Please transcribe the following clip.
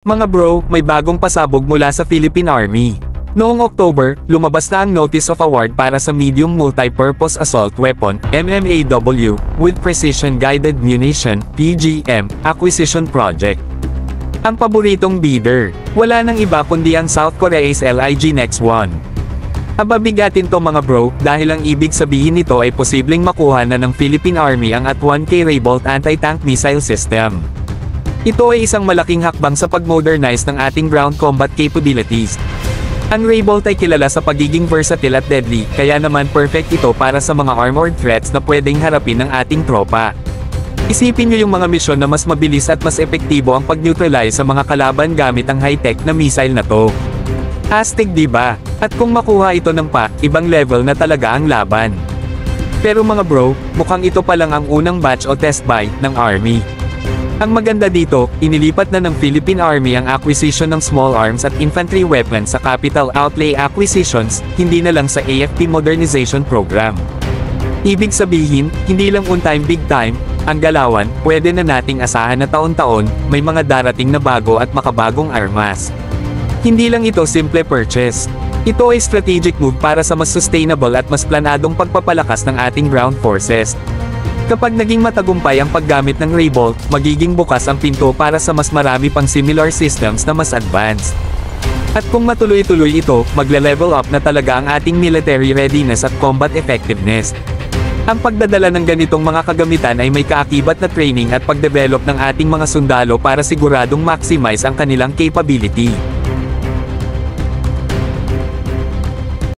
Mga bro, may bagong pasabog mula sa Philippine Army. Noong October, lumabas na ang Notice of Award para sa Medium Multi-Purpose Assault Weapon, MMAW, with Precision Guided Munition, PGM, Acquisition Project. Ang paboritong bidder, wala nang iba kundi ang South Korea's LIG Next One. Ababigatin to mga bro, dahil ang ibig sabihin nito ay posibleng makuha na ng Philippine Army ang AT-1K Raybolt Anti-Tank Missile System. Ito ay isang malaking hakbang sa pag-modernize ng ating ground combat capabilities. Ang Raybolt ay kilala sa pagiging versatile at deadly, kaya naman perfect ito para sa mga armored threats na pwedeng harapin ng ating tropa. Isipin nyo yung mga misyon na mas mabilis at mas epektibo ang pag-neutralize sa mga kalaban gamit ang high-tech na missile na to. Astig diba? At kung makuha ito ng ibang level na talaga ang laban. Pero mga bro, mukhang ito pa lang ang unang batch o test buy ng Army. Ang maganda dito, inilipat na ng Philippine Army ang acquisition ng small arms at infantry weapons sa capital outlay acquisitions, hindi na lang sa AFP modernization program. Ibig sabihin, hindi lang on time big time, ang galawan, pwede na nating asahan na taon-taon, may mga darating na bago at makabagong armas. Hindi lang ito simple purchase. Ito ay strategic move para sa mas sustainable at mas planadong pagpapalakas ng ating ground forces. Kapag naging matagumpay ang paggamit ng Raybolt, magiging bukas ang pinto para sa mas marami pang similar systems na mas advanced. At kung matuloy-tuloy ito, magle-level up na talaga ang ating military readiness at combat effectiveness. Ang pagdadala ng ganitong mga kagamitan ay may kaakibat na training at pagdevelop ng ating mga sundalo para siguradong maximize ang kanilang capability.